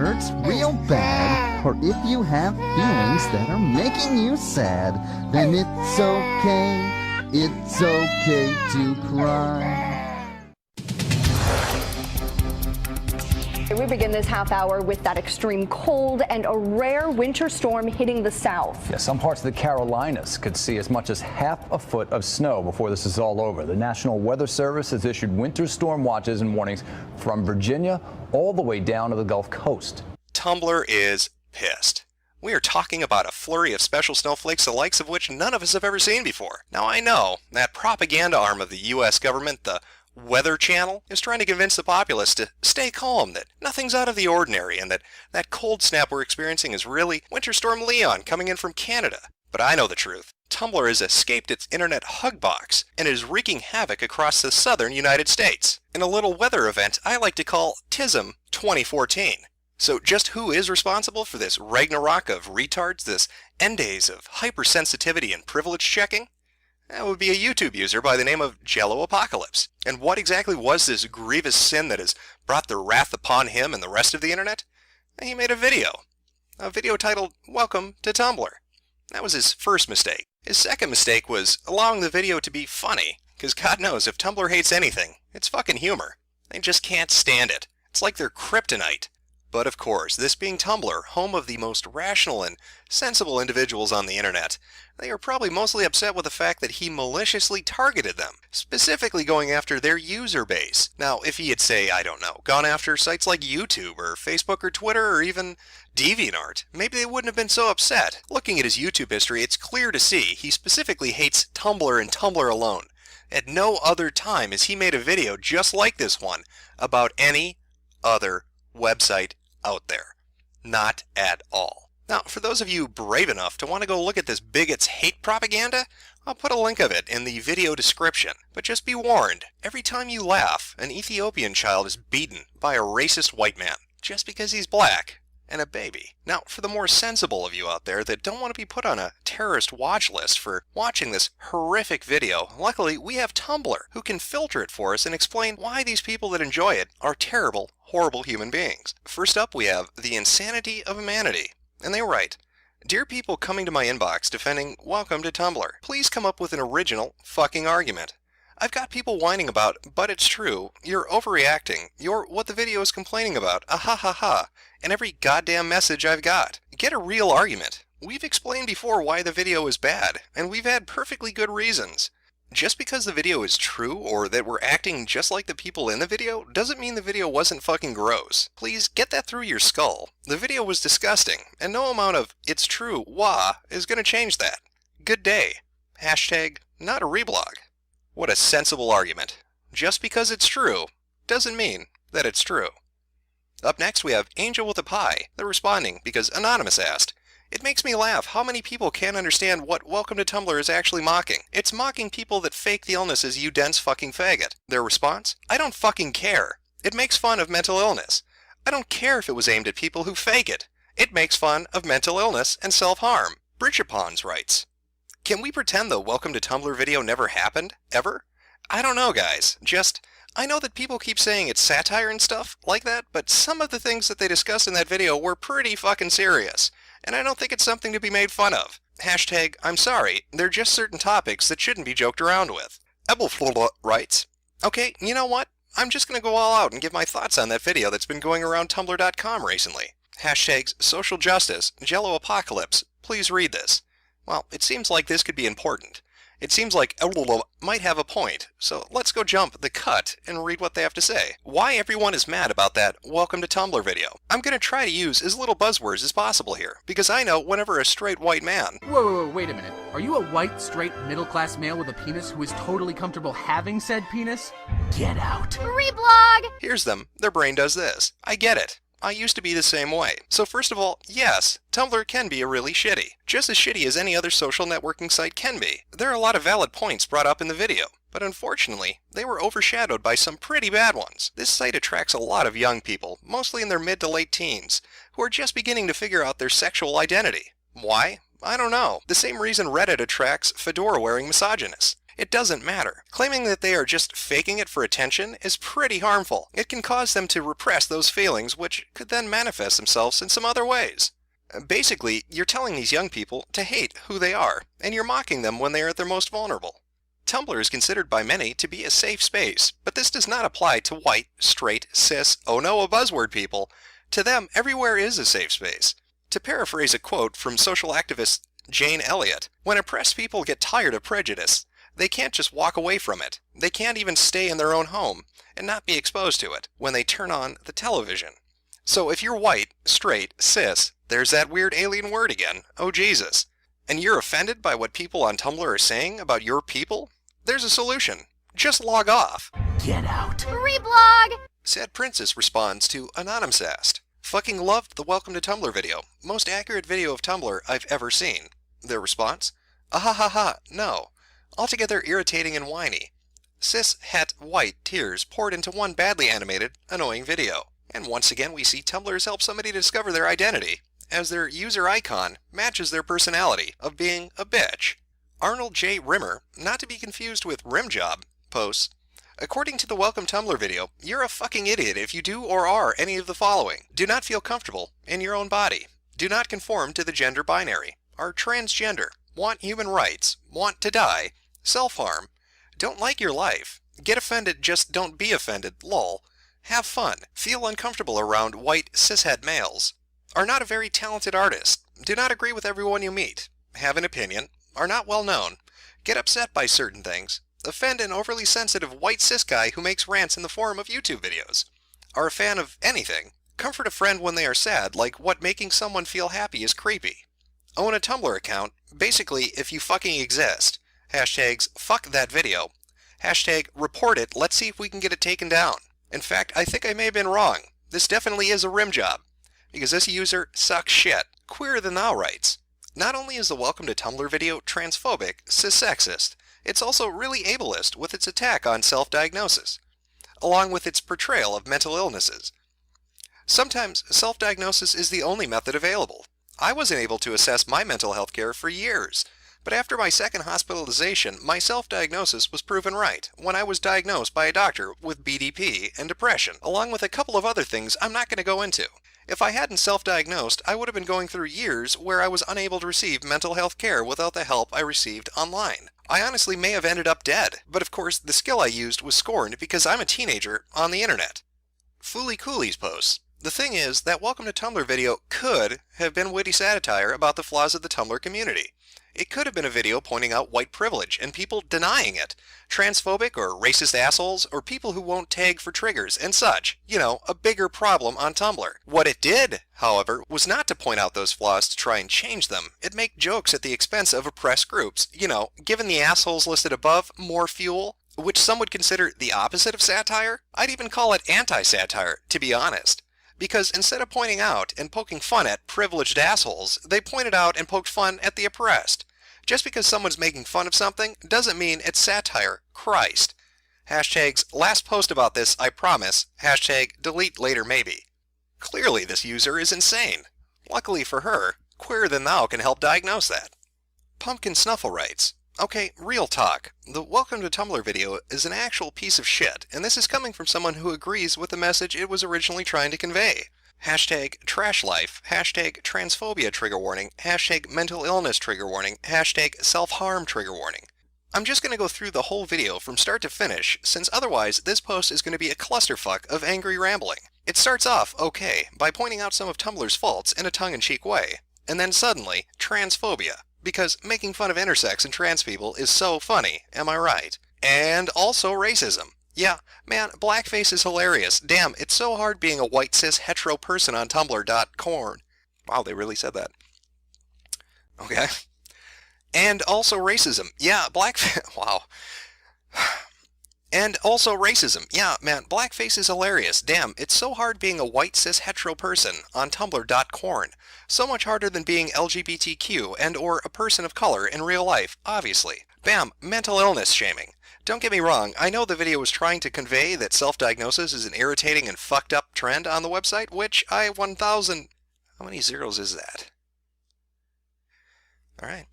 hurts real bad, or if you have feelings that are making you sad, then it's okay to cry. We begin this half hour with that extreme cold and a rare winter storm hitting the south. Yeah, some parts of the Carolinas could see as much as half a foot of snow before this is all over. The National Weather Service has issued winter storm watches and warnings from Virginia all the way down to the Gulf Coast. Tumblr is pissed. We are talking about a flurry of special snowflakes, the likes of which none of us have ever seen before. Now I know that propaganda arm of the U.S. government, the Weather Channel, is trying to convince the populace to stay calm, that nothing's out of the ordinary, and that cold snap we're experiencing is really Winter Storm Leon coming in from Canada. But I know the truth. Tumblr has escaped its internet hugbox and is wreaking havoc across the southern United States in a little weather event I like to call TISM 2014. So just who is responsible for this Ragnarok of retards, this end days of hypersensitivity and privilege checking? That would be a YouTube user by the name of Jello Apocalypse. And what exactly was this grievous sin that has brought the wrath upon him and the rest of the internet? He made a video titled Welcome to Tumblr. That was his first mistake. His second mistake was allowing the video to be funny, because God knows if Tumblr hates anything, it's fucking humor. They just can't stand it. It's like they're kryptonite. But of course, this being Tumblr, home of the most rational and sensible individuals on the internet, they are probably mostly upset with the fact that he maliciously targeted them, specifically going after their user base. Now, if he had, say, I don't know, gone after sites like YouTube or Facebook or Twitter or even DeviantArt, maybe they wouldn't have been so upset. Looking at his YouTube history, it's clear to see he specifically hates Tumblr and Tumblr alone. At no other time has he made a video just like this one about any other website out there. Not at all. Now, for those of you brave enough to want to go look at this bigot's hate propaganda, I'll put a link of it in the video description. But just be warned, every time you laugh, an Ethiopian child is beaten by a racist white man, just because he's black and a baby. Now, for the more sensible of you out there that don't want to be put on a terrorist watch list for watching this horrific video, luckily we have Tumblr, who can filter it for us and explain why these people that enjoy it are terrible, horrible human beings. First up, we have the insanity of humanity. And they write, "Dear people coming to my inbox defending Welcome to Tumblr, please come up with an original fucking argument. I've got people whining about, but it's true, you're overreacting, you're what the video is complaining about, ha ha ha, and every goddamn message I've got. Get a real argument. We've explained before why the video is bad, and we've had perfectly good reasons. Just because the video is true, or that we're acting just like the people in the video, doesn't mean the video wasn't fucking gross. Please get that through your skull. The video was disgusting, and no amount of it's true, wah, is gonna change that. Good day. Hashtag not a reblog." What a sensible argument. Just because it's true doesn't mean that it's true. Up next we have Angel with a Pie. They're responding because Anonymous asked, "It makes me laugh how many people can't understand what Welcome to Tumblr is actually mocking. It's mocking people that fake the illnesses, you dense fucking faggot." Their response? "I don't fucking care. It makes fun of mental illness. I don't care if it was aimed at people who fake it. It makes fun of mental illness and self-harm." Bridgepons writes, "Can we pretend the Welcome to Tumblr video never happened? Ever? I don't know, guys. I know that people keep saying it's satire and stuff like that, but some of the things that they discussed in that video were pretty fucking serious, and I don't think it's something to be made fun of. Hashtag, I'm sorry, they're just certain topics that shouldn't be joked around with." Ebelflula writes, "Okay, you know what? I'm just gonna go all out and give my thoughts on that video that's been going around Tumblr.com recently. Hashtags social justice, Jello Apocalypse, please read this. Well, it seems like this could be important. It seems like might have a point, so let's go jump the cut and read what they have to say. Why everyone is mad about that Welcome to Tumblr video. I'm going to try to use as little buzzwords as possible here, because I know whenever a straight white man..." Whoa, wait a minute. Are you a white, straight, middle-class male with a penis who is totally comfortable having said penis? Get out. Reblog! Here's them. Their brain does this. I get it. I used to be the same way. So first of all, yes, Tumblr can be really shitty. Just as shitty as any other social networking site can be. There are a lot of valid points brought up in the video, but unfortunately, they were overshadowed by some pretty bad ones. This site attracts a lot of young people, mostly in their mid to late teens, who are just beginning to figure out their sexual identity. Why? I don't know. The same reason Reddit attracts fedora-wearing misogynists. It doesn't matter. Claiming that they are just faking it for attention is pretty harmful. It can cause them to repress those feelings, which could then manifest themselves in some other ways. Basically, you're telling these young people to hate who they are, and you're mocking them when they are at their most vulnerable. Tumblr is considered by many to be a safe space, but this does not apply to white, straight, cis, oh no, a buzzword people. To them, everywhere is a safe space. To paraphrase a quote from social activist Jane Elliott, when oppressed people get tired of prejudice, they can't just walk away from it. They can't even stay in their own home and not be exposed to it when they turn on the television. So if you're white, straight, cis, there's that weird alien word again, oh Jesus, and you're offended by what people on Tumblr are saying about your people, there's a solution. Just log off. Get out. Reblog! Sad Princess responds to Anonymous asked, "Fucking loved the Welcome to Tumblr video. Most accurate video of Tumblr I've ever seen." Their response, "Ahahaha, no. Altogether irritating and whiny. Cis, het, white tears poured into one badly animated, annoying video." And once again we see Tumblr's help somebody discover their identity, as their user icon matches their personality of being a bitch. Arnold J. Rimmer, not to be confused with Rimjob, posts, "According to the Welcome Tumblr video, you're a fucking idiot if you do or are any of the following. Do not feel comfortable in your own body. Do not conform to the gender binary. Are transgender. Want human rights. Want to die. Self-harm. Don't like your life. Get offended, just don't be offended, lol. Have fun. Feel uncomfortable around white cishet males. Are not a very talented artist. Do not agree with everyone you meet. Have an opinion. Are not well known. Get upset by certain things. Offend an overly sensitive white cis guy who makes rants in the form of YouTube videos. Are a fan of anything. Comfort a friend when they are sad, like what making someone feel happy is creepy. Own a Tumblr account. Basically, if you fucking exist. Hashtags fuck that video. Hashtag report it, let's see if we can get it taken down. In fact, I think I may have been wrong. This definitely is a rim job. Because this user sucks shit. Queerer than thou writes. Not only is the Welcome to Tumblr video transphobic, cis-sexist, it's also really ableist with its attack on self-diagnosis, along with its portrayal of mental illnesses. Sometimes self-diagnosis is the only method available. I wasn't able to assess my mental health care for years, but after my second hospitalization, my self-diagnosis was proven right when I was diagnosed by a doctor with BDP and depression, along with a couple of other things I'm not going to go into. If I hadn't self-diagnosed, I would have been going through years where I was unable to receive mental health care without the help I received online. I honestly may have ended up dead, but of course the skill I used was scorned because I'm a teenager on the internet. Fooly Coolies posts, "The thing is, that Welcome to Tumblr video could have been witty satire about the flaws of the Tumblr community. It could have been a video pointing out white privilege and people denying it, transphobic or racist assholes, or people who won't tag for triggers and such. You know, a bigger problem on Tumblr. What it did, however, was not to point out those flaws to try and change them. It made jokes at the expense of oppressed groups. You know, giving the assholes listed above more fuel, which some would consider the opposite of satire. I'd even call it anti-satire, to be honest. Because instead of pointing out and poking fun at privileged assholes, they pointed out and poked fun at the oppressed. Just because someone's making fun of something doesn't mean it's satire. Christ. Hashtags last post about this, I promise. Hashtag delete later maybe." Clearly this user is insane. Luckily for her, Queerer Than Thou can help diagnose that. Pumpkin Snuffle writes, "Okay, real talk. The Welcome to Tumblr video is an actual piece of shit, and this is coming from someone who agrees with the message it was originally trying to convey. Hashtag trash life, hashtag transphobia trigger warning, hashtag mental illness trigger warning, hashtag self-harm trigger warning. I'm just going to go through the whole video from start to finish, since otherwise this post is going to be a clusterfuck of angry rambling. It starts off okay by pointing out some of Tumblr's faults in a tongue-in-cheek way, and then suddenly, transphobia, because making fun of intersex and trans people is so funny, am I right? And also racism. Yeah, man, blackface is hilarious. Damn, it's so hard being a white cis hetero person on Tumblr.com. Wow, they really said that. Okay. And also racism. Yeah, blackface. Wow. And also racism. Yeah, man, blackface is hilarious. Damn, it's so hard being a white cis hetero person on Tumblr.com. So much harder than being LGBTQ and or a person of color in real life, obviously. Bam, mental illness shaming. Don't get me wrong, I know the video was trying to convey that self-diagnosis is an irritating and fucked up trend on the website, which I 1,000... How many zeros is that? Alright.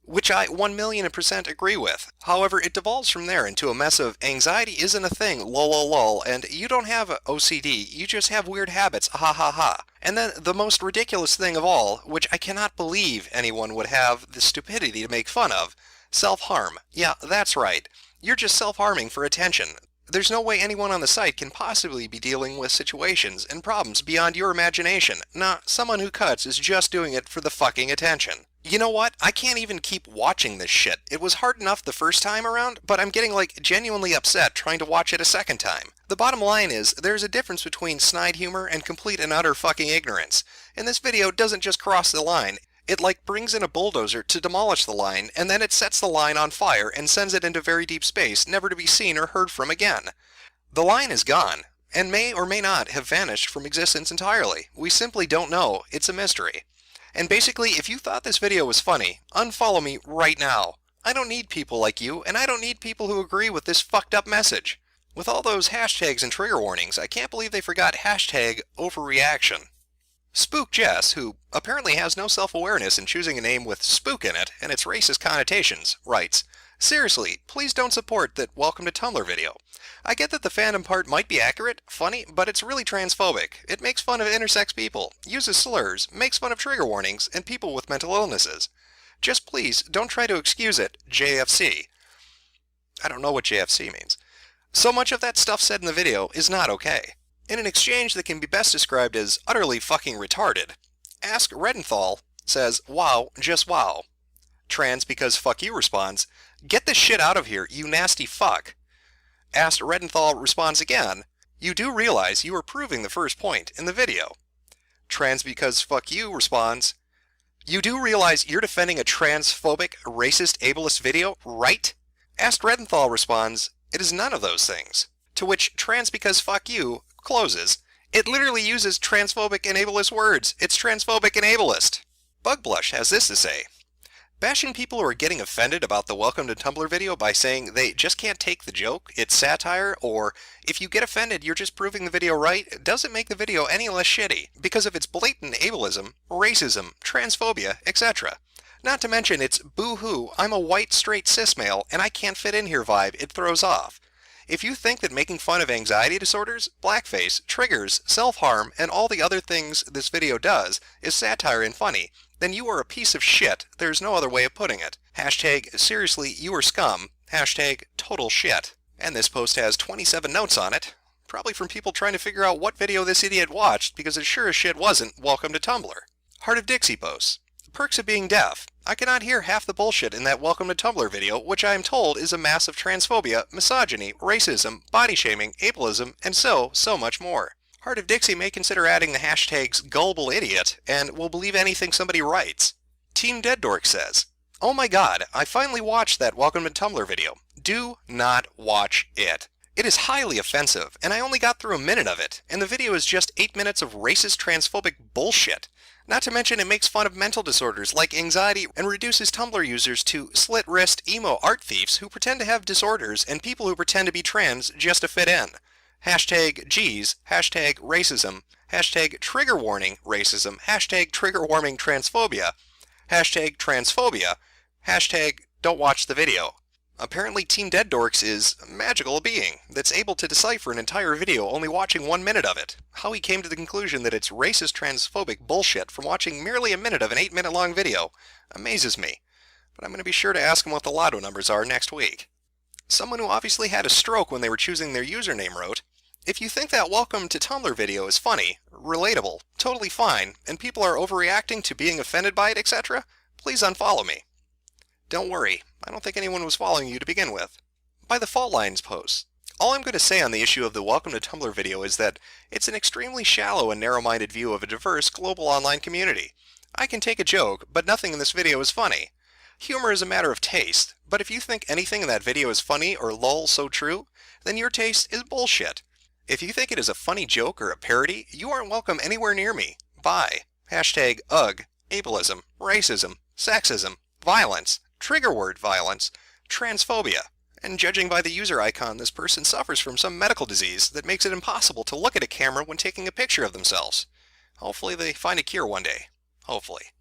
which I 1,000,000% agree with. However, it devolves from there into a mess of anxiety isn't a thing, lol lol lol, and you don't have a OCD, you just have weird habits, ha ha ha. And then the most ridiculous thing of all, which I cannot believe anyone would have the stupidity to make fun of, self-harm. Yeah, that's right. You're just self-harming for attention. There's no way anyone on the site can possibly be dealing with situations and problems beyond your imagination. Nah, someone who cuts is just doing it for the fucking attention. You know what? I can't even keep watching this shit. It was hard enough the first time around, but I'm getting like genuinely upset trying to watch it a second time. The bottom line is, there's a difference between snide humor and complete and utter fucking ignorance. And this video doesn't just cross the line. It like brings in a bulldozer to demolish the line, and then it sets the line on fire and sends it into very deep space, never to be seen or heard from again. The line is gone, and may or may not have vanished from existence entirely. We simply don't know. It's a mystery. And basically, if you thought this video was funny, unfollow me right now. I don't need people like you, and I don't need people who agree with this fucked up message. With all those hashtags and trigger warnings, I can't believe they forgot hashtag overreaction. Spook Jess, who apparently has no self-awareness in choosing a name with spook in it and its racist connotations, writes, "Seriously, please don't support that Welcome to Tumblr video. I get that the fandom part might be accurate, funny, but it's really transphobic. It makes fun of intersex people, uses slurs, makes fun of trigger warnings, and people with mental illnesses. Just please don't try to excuse it, JFC." I don't know what JFC means. So much of that stuff said in the video is not okay. In an exchange that can be best described as utterly fucking retarded, Ask Redenthal says, "Wow, just wow." Trans because fuck you responds, "Get this shit out of here, you nasty fuck." Ask Redenthal responds again, "You do realize you are proving the first point in the video." Trans because fuck you responds, "You do realize you're defending a transphobic, racist, ableist video, right?" Ask Redenthal responds, "It is none of those things." To which Trans because fuck you closes, "It literally uses transphobic and ableist words. It's transphobic and ableist." Bugblush has this to say, "Bashing people who are getting offended about the Welcome to Tumblr video by saying they just can't take the joke, it's satire, or if you get offended you're just proving the video right, doesn't make the video any less shitty because of its blatant ableism, racism, transphobia, etc. Not to mention its boo-hoo, I'm a white straight cis male and I can't fit in here vibe it throws off. If you think that making fun of anxiety disorders, blackface, triggers, self-harm, and all the other things this video does is satire and funny, then you are a piece of shit. There's no other way of putting it. Hashtag seriously you are scum. Hashtag total shit." And this post has 27 notes on it, probably from people trying to figure out what video this idiot watched, because it sure as shit wasn't Welcome to Tumblr. Heart of Dixie posts, "Perks of being deaf. I cannot hear half the bullshit in that Welcome to Tumblr video, which I am told is a mass of transphobia, misogyny, racism, body shaming, ableism, and so much more. Heart of Dixie may consider adding the hashtags gullible idiot and will believe anything somebody writes." Team Dead Dork says, "Oh my god, I finally watched that Welcome to Tumblr video. Do not watch it. It is highly offensive, and I only got through a minute of it, and the video is just 8 minutes of racist transphobic bullshit. Not to mention it makes fun of mental disorders like anxiety and reduces Tumblr users to slit-wrist emo art thieves who pretend to have disorders and people who pretend to be trans just to fit in. Hashtag G's, hashtag racism, hashtag trigger warning racism, hashtag trigger warning transphobia, hashtag transphobia, hashtag don't watch the video." Apparently Team Dead Dorks is a magical being that's able to decipher an entire video only watching 1 minute of it. How he came to the conclusion that it's racist transphobic bullshit from watching merely a minute of an 8-minute long video amazes me. But I'm going to be sure to ask him what the lotto numbers are next week. Someone who obviously had a stroke when they were choosing their username wrote, "If you think that Welcome to Tumblr video is funny, relatable, totally fine, and people are overreacting to being offended by it, etc., please unfollow me." Don't worry, I don't think anyone was following you to begin with. By the Fault Lines posts, all I'm going to say on the issue of the Welcome to Tumblr video is that it's an extremely shallow and narrow-minded view of a diverse global online community. I can take a joke, but nothing in this video is funny. Humor is a matter of taste, but if you think anything in that video is funny or lol so true, then your taste is bullshit. If you think it is a funny joke or a parody, you aren't welcome anywhere near me. Bye. Hashtag ugh, ableism, racism, sexism, violence, trigger word violence, transphobia. And judging by the user icon, this person suffers from some medical disease that makes it impossible to look at a camera when taking a picture of themselves. Hopefully they find a cure one day. Hopefully.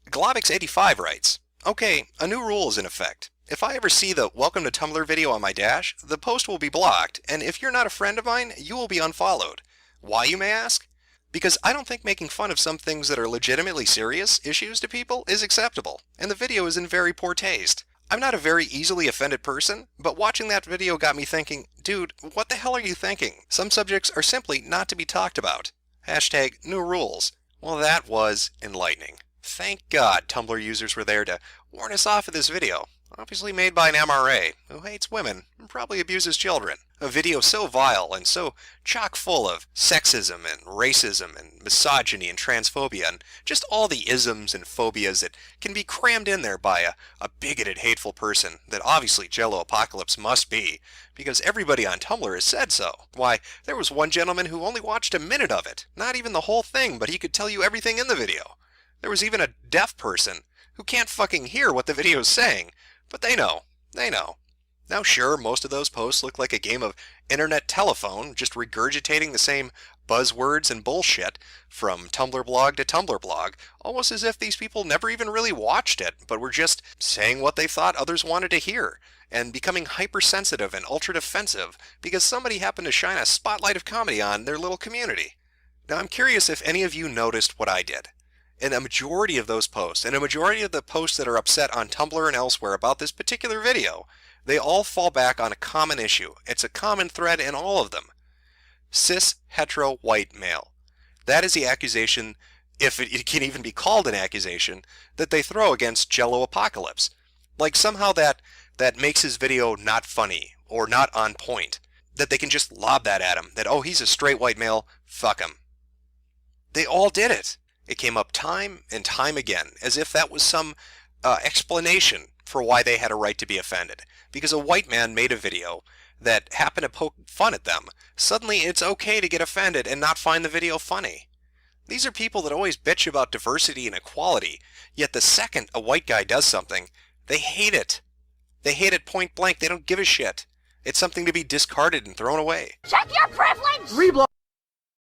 Globix85 writes, Okay, a new rule is in effect. If I ever see the Welcome to Tumblr video on my dash, the post will be blocked, and if you're not a friend of mine, you will be unfollowed. Why, you may ask? Because I don't think making fun of some things that are legitimately serious issues to people is acceptable, and the video is in very poor taste. I'm not a very easily offended person, but watching that video got me thinking, dude, what the hell are you thinking? Some subjects are simply not to be talked about. Hashtag new rules. Well, that was enlightening. Thank God Tumblr users were there to warn us off of this video. Obviously made by an MRA who hates women and probably abuses children. A video so vile and so chock full of sexism and racism and misogyny and transphobia and just all the isms and phobias that can be crammed in there by a bigoted, hateful person that obviously Jello Apocalypse must be, because everybody on Tumblr has said so. Why, there was one gentleman who only watched a minute of it, not even the whole thing, but he could tell you everything in the video. There was even a deaf person who can't fucking hear what the video is saying, but they know. They know. Now sure, most of those posts look like a game of internet telephone, just regurgitating the same buzzwords and bullshit from Tumblr blog to Tumblr blog, almost as if these people never even really watched it, but were just saying what they thought others wanted to hear, and becoming hypersensitive and ultra-defensive because somebody happened to shine a spotlight of comedy on their little community. Now I'm curious if any of you noticed what I did. In a majority of those posts, and a majority of the posts that are upset on Tumblr and elsewhere about this particular video, they all fall back on a common issue. It's a common thread in all of them. Cis, hetero, white male. That is the accusation, if it can even be called an accusation, that they throw against Jello Apocalypse. Like somehow that makes his video not funny, or not on point. That they can just lob that at him. That, oh, he's a straight white male, fuck him. They all did it. It came up time and time again, as if that was some explanation for why they had a right to be offended. Because a white man made a video that happened to poke fun at them, suddenly it's okay to get offended and not find the video funny. These are people that always bitch about diversity and equality, yet the second a white guy does something, they hate it. They hate it point blank. They don't give a shit. It's something to be discarded and thrown away. Check your privilege! Reblock.